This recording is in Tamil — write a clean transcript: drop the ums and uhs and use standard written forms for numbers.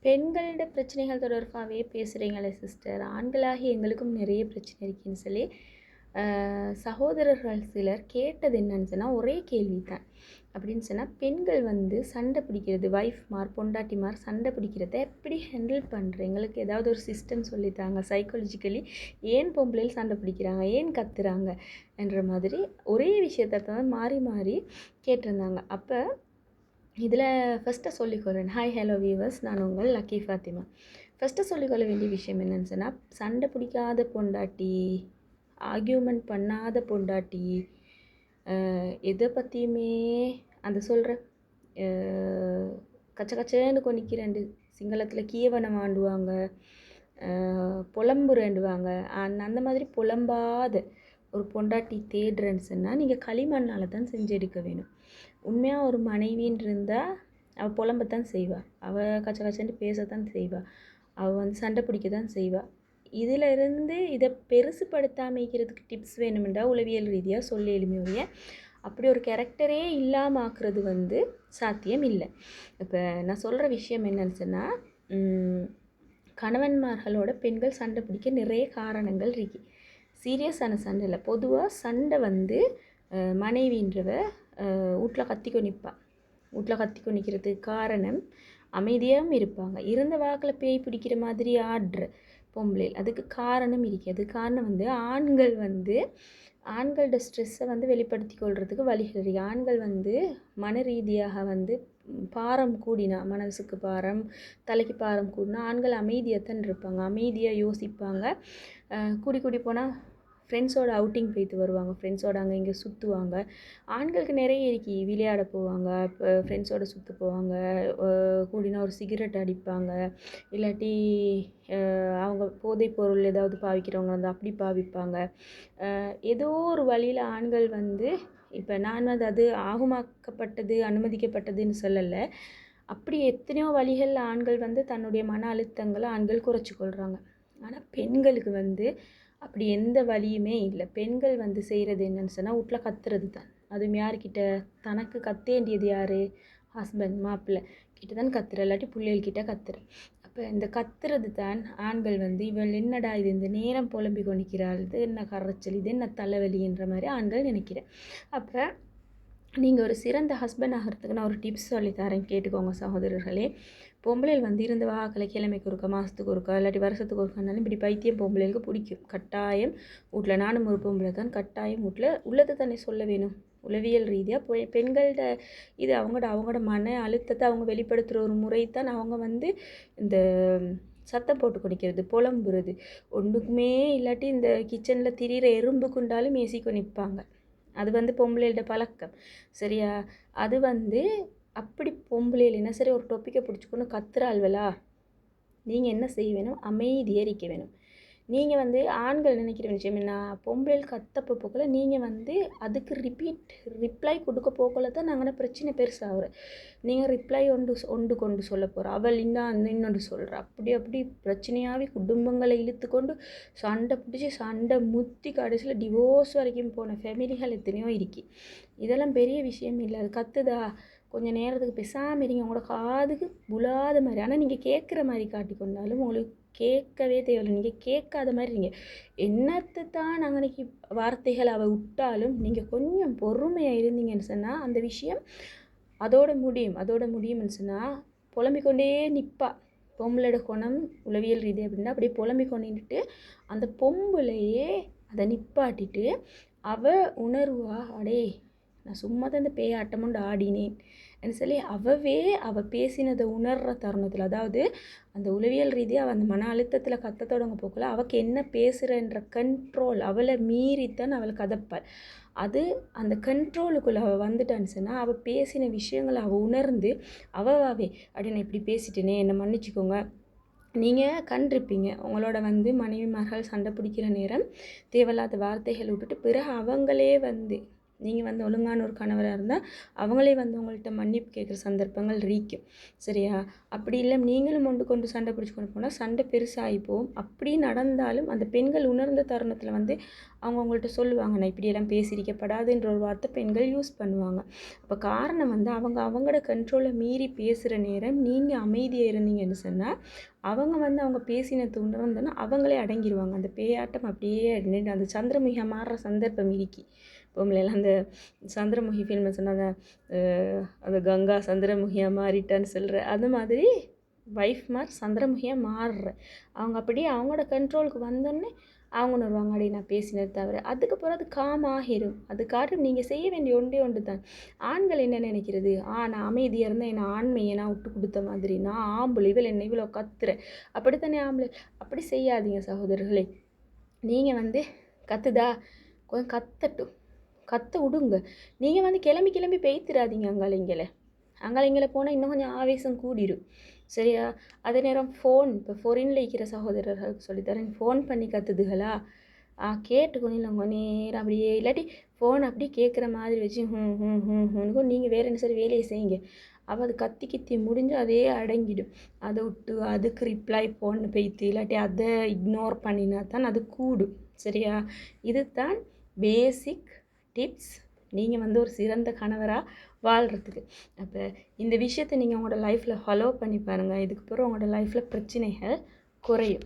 பெண்களோட பிரச்சனைகள் தொடர்பாகவே பேசுகிறீங்களே சிஸ்டர், ஆண்களாகி எங்களுக்கும் நிறைய பிரச்சனை இருக்குன்னு சொல்லி சகோதரர்கள் சிலர் கேட்டது என்னன்னு சொன்னால் ஒரே கேள்வி தான். அப்படின்னு சொன்னால் பெண்கள் வந்து சண்டை பிடிக்கிறது, ஒய்ஃப்மார் பொண்டாட்டிமார் சண்டை பிடிக்கிறத எப்படி ஹேண்டில் பண்ணுற, எங்களுக்கு ஏதாவது ஒரு சிஸ்டம் சொல்லித்தாங்க. சைக்காலஜிக்கலி ஏன் பொம்பளையில் சண்டை பிடிக்கிறாங்க, ஏன் கத்துறாங்க என்ற மாதிரி ஒரே விஷயத்தை தான் மாறி மாறி கேட்டிருந்தாங்க. அப்போ இதில் ஃபஸ்ட்டு சொல்லிக்கொள்கிறேன். ஹாய் ஹலோ வியூவர்ஸ், நான் உங்கள் லக்கி ஃபாத்திமா. ஃபஸ்ட்டு சொல்லிக்கொள்ள வேண்டிய விஷயம் என்னன்னு சொன்னால், சண்டை பிடிக்காத பொண்டாட்டி, ஆர்கியூமெண்ட் பண்ணாத பொண்டாட்டி, எதை பற்றியுமே அந்த சொல்கிற கச்ச கச்சேன்னு கொனிக்கிறேன், சிங்களத்தில் கீவனம் ஆண்டுவாங்க, புலம்புறேண்டுவாங்க. அந்த மாதிரி புலம்பாத ஒரு பொண்டாட்டி தேடுறேன்னு சொன்னால் நீங்கள் களிமண்ணால் தான் செஞ்சு எடுக்க வேணும். உண்மையாக ஒரு மனைவின்னு இருந்தால் அவள் புலம்பத்தான் செய்வாள், அவள் கச்ச கச்சன்ட்டு பேசத்தான் செய்வாள், அவள் வந்து சண்டை பிடிக்க தான் செய்வாள். இதில் இருந்து இதை பெருசுப்படுத்தாமைக்கிறதுக்கு டிப்ஸ் வேணுமெண்டா உளவியல் ரீதியாக சொல்ல எளிமையுடைய அப்படி ஒரு கேரக்டரே இல்லாமல் ஆக்குறது வந்து சாத்தியம் இல்லை. இப்போ நான் சொல்கிற விஷயம் என்னன்னு சொன்னால், கணவன்மார்களோட பெண்கள் சண்டை பிடிக்க நிறைய காரணங்கள் இருக்கு. சீரியஸான சண்டை இல்லை, பொதுவாக சண்டை வந்து மனைவின்றவ வீட்டில் கத்திக்கொ நிற்பாள். வீட்டில் கத்திக்கொ நிற்கிறதுக்கு காரணம் அமைதியாகவும் இருப்பாங்க. இருந்த வாக்கில் பேய் பிடிக்கிற மாதிரி ஆடுற பொம்பளையில் அதுக்கு காரணம் இருக்குது. அது காரணம் வந்து ஆண்களோட ஸ்ட்ரெஸ்ஸை வந்து வெளிப்படுத்தி கொள்கிறதுக்கு வழிகள் இருக்குது. ஆண்கள் வந்து மன ரீதியாக வந்து பாரம் கூடினா, மனசுக்கு பாரம், தலைக்கு பாரம் கூடினா ஆண்கள் அமைதியாகத்தான் இருப்பாங்க, அமைதியாக யோசிப்பாங்க. கூடி போனால் ஃப்ரெண்ட்ஸோட அவுட்டிங் போய்ட்டு வருவாங்க, ஃப்ரெண்ட்ஸோட அங்கே இங்கே சுற்றுவாங்க. ஆண்களுக்கு நிறைய இருக்கு, விளையாட போவாங்க, ஃப்ரெண்ட்ஸோட சுற்ற போவாங்க, கூடினா ஒரு சிகரெட் அடிப்பாங்க, இல்லாட்டி அவங்க போதைப் பொருள் ஏதாவது பாவிக்கிறவங்க வந்து அப்படி பாவிப்பாங்க. ஏதோ ஒரு வழியில் ஆண்கள் வந்து, இப்போ நான் வந்து அது ஆகுமாக்கப்பட்டது அனுமதிக்கப்பட்டதுன்னு சொல்லலை, அப்படி எத்தனையோ வழிகளில் ஆண்கள் வந்து தன்னுடைய மன அழுத்தங்களை ஆண்கள் குறைச்சி கொள்கிறாங்க. ஆனால் பெண்களுக்கு வந்து அப்படி எந்த வழியுமே இல்லை. பெண்கள் வந்து செய்கிறது என்னன்னு சொன்னால் வீட்டில் கத்துறது தான். அதுவும் யார்கிட்ட, தனக்கு கத்தேண்டியது யார், ஹஸ்பண்ட் மாப்பிள்ளை கிட்ட தான் கத்துற, இல்லாட்டி பிள்ளைகள்கிட்ட கத்துற. அப்போ இந்த கத்துறது தான் ஆண்கள் வந்து இவள் என்னடா இது இந்த நேரம் புலம்பி கொண்டிருக்கிறாள், இது என்ன கரைச்சல், இது என்ன தலைவலின்ற மாதிரி ஆண்கள் நினைக்கிறேன். அப்போ நீங்கள் ஒரு சிறந்த ஹஸ்பண்ட் ஆகிறதுக்கு நான் ஒரு டிப்ஸ் சொல்லித்தரேன், கேட்டுக்கோங்க சகோதரர்களே. பொம்பளைகள் வந்து இருந்த வாக்கில் கிழமைக்கு ஒருக்கா, மாதத்துக்கு ஒருக்கா, இல்லாட்டி வருஷத்துக்கு ஒருக்கானாலும் இப்படி பைத்தியம் பொம்பளைகளுக்கு பிடிக்கும். கட்டாயம் வீட்டில், நானும் ஒரு பொம்பளை தான், கட்டாயம் வீட்டில் உள்ளதை தானே சொல்ல வேணும். உளவியல் ரீதியாக பெண்கள்கிட்ட இது அவங்களோட மன அழுத்தத்தை அவங்க வெளிப்படுத்துகிற ஒரு முறை தான். அவங்க வந்து இந்த சத்தம் போட்டு குடிக்கிறது, புலம்புறது, ஒன்றுக்குமே இல்லாட்டி இந்த கிச்சனில் திரிகிற எறும்பு குண்டாலும் ஏசிக்கொ நிற்பாங்க. அது வந்து பொம்பளையோட பழக்கம், சரியா? அது வந்து அப்படி பொம்பளையில் என்ன சரி ஒரு டொப்பிக்கை பிடிச்சிக்கொண்டு கத்துறாள்வலா, நீங்கள் என்ன செய்ய வேணும், அமைதியாக இருக்க வேணும். நீங்கள் வந்து ஆண்கள் நினைக்கிற விஷயம் என்ன, பொம்பளையில் கத்தப்போ போக்கல நீங்கள் வந்து அதுக்கு ரிப்ளை கொடுக்க போக்கல தான் நாங்கள் பிரச்சனை பெருசாகிற. நீங்கள் ரிப்ளை ஒன்று கொண்டு சொல்ல போகிற, அவள் இன்னொன்று சொல்கிற, அப்படி பிரச்சனையாகவே குடும்பங்களை இழுத்து கொண்டு சண்டை பிடிச்சி சண்டை முத்தி கடைசியில் டிவோர்ஸ் வரைக்கும் போன ஃபேமிலிகள் எத்தனையோ இருக்கு. இதெல்லாம் பெரிய விஷயம் இல்லை. அது கத்துதா, கொஞ்சம் நேரத்துக்கு பேசாமல் இருங்க, உங்களோட காதுக்கு புலாத மாதிரி. ஆனால் நீங்கள் கேட்குற மாதிரி காட்டிக்கொண்டாலும் உங்களுக்கு கேட்கவே தேவையில்லை, நீங்கள் கேட்காத மாதிரி இருங்க. என்னத்தை தான் நாங்கள் இன்றைக்கி வார்த்தைகள் அவள் விட்டாலும் நீங்கள் கொஞ்சம் பொறுமையாக இருந்தீங்கன்னு சொன்னால் அந்த விஷயம் அதோட முடியும்னு சொன்னால் புலம்பிக்கொண்டே நிற்பா. பொம்பளோட குணம் உளவியல் ரீதி அப்படின்னா அப்படியே புலம்பிக்கொண்டுட்டு அந்த பொம்பளையே அதை நிப்பாட்டிட்டு அவள் உணர்வா, அடே நான் சும்மா தான் இந்த பேயாட்டமுண்டு ஆடினேன் என்று சொல்லி அவள் பேசினதை உணர்கிற தருணத்தில், அதாவது அந்த உளவியல் ரீதியாக அந்த மன அழுத்தத்தில் கத்த தொடங்க போக்கல அவளுக்கு என்ன பேசுகிறன்ற கண்ட்ரோல் அவளை மீறித்தான் அவள் கதப்பாள். அது அந்த கண்ட்ரோலுக்குள்ளே அவள் வந்துட்டான்னு சொன்னால் அவள் பேசின விஷயங்களை அவள் உணர்ந்து அவாவே அப்படி நான் இப்படி பேசிட்டேனே, என்னை மன்னிச்சிக்கோங்க. நீங்கள் கண்டிருப்பீங்க, உங்களோட வந்து மனைவிமார்கள் சண்டை பிடிக்கிற நேரம் தேவையில்லாத வார்த்தைகள் விட்டுட்டு பிறகு அவங்களே வந்து நீங்கள் வந்து ஒழுங்கான ஒரு கணவராக இருந்தால் அவங்களே வந்து உங்கள்கிட்ட மன்னிப்பு கேட்குற சந்தர்ப்பங்கள் இருக்கும். சரியா? அப்படி இல்லை நீங்களும் கொண்டு சண்டை பிடிச்சி கொண்டு போனால் சண்டை பெருசாகி போகும். அப்படி நடந்தாலும் அந்த பெண்கள் உணர்ந்த தருணத்தில் வந்து அவங்க உங்கள்கிட்ட சொல்லுவாங்க, நான் இப்படியெல்லாம் பேசியிருக்கப்படாதுன்ற ஒரு வார்த்தை பெண்கள் யூஸ் பண்ணுவாங்க. அப்போ காரணம் வந்து அவங்களோட கண்ட்ரோலை மீறி பேசுகிற நேரம் நீங்கள் அமைதியாக இருந்தீங்கன்னு சொன்னால் அவங்க வந்து அவங்க பேசினது உணர்ந்தோன்னா அவங்களே அடங்கிடுவாங்க. அந்த பேயாட்டம் அப்படியே அந்த சந்திரமுகியாக மாறுற சந்தர்ப்பம் இருக்கி பொம்பளைலாம் அந்த சந்திரமுகி ஃபில்மை சொன்னாங்க, அந்த கங்கா சந்திரமுகியாக மாறிட்டான்னு சொல்கிற அது மாதிரி வைஃப் மாதிரி சந்திரமுகியாக மாறுற அவங்க அப்படியே அவங்களோட கண்ட்ரோலுக்கு வந்தோடனே அவங்க உணர்வாங்க, அடி நான் பேசினது தவிர. அதுக்கப்புறம் அது காம் ஆகிடும். அதுக்காட்டும் நீங்கள் செய்ய வேண்டிய ஒன்று தான். ஆண்கள் என்ன நினைக்கிறது, நான் அமைதியாக இருந்தேன், என் ஆண்மையை நான் விட்டு கொடுத்த மாதிரி, நான் ஆம்பளை என்னை இவ்வளோ கத்துறேன், அப்படித்தானே ஆம்பளை. அப்படி செய்யாதீங்க சகோதரர்களே. நீங்கள் வந்து கத்துதா கொஞ்சம் கத்தட்டும், கத்த விடுங்க. நீங்கள் வந்து கிளம்பி பெய்த்துறாதீங்க அங்காளைங்களை போனால் இன்னும் கொஞ்சம் ஆவேசம் கூடிடும். சரியா? அதே நேரம் இப்போ ஃபோரினில் இருக்கிற சகோதரர்களுக்கு சொல்லித்தரேன், ஃபோன் பண்ணி கத்துதுகளா கேட்டுக்கொண்டு கொஞ்சம் நேரம் அப்படியே, இல்லாட்டி ஃபோன் அப்படி கேட்குற மாதிரி வச்சு நீங்கள் வேறு என்ன சரி வேலையை செய்யுங்க. அப்போ அது கத்தி முடிஞ்சு அதே அடங்கிடும். அதை விட்டு அதுக்கு ரிப்ளை போன்னு பெய்த்து இல்லாட்டி அதை இக்னோர் பண்ணினா தான் அது கூடும். சரியா? இது தான் பேசிக் டிப்ஸ் நீங்கள் வந்து ஒரு சிறந்த கணவராக வாழ்கிறதுக்கு. அப்போ இந்த விஷயத்தை நீங்கள் உங்களோட லைஃப்பில் ஃபாலோ பண்ணி பாருங்கள். இதுக்கப்புறம் உங்களோட லைஃப்பில் பிரச்சனைகள் குறையும்.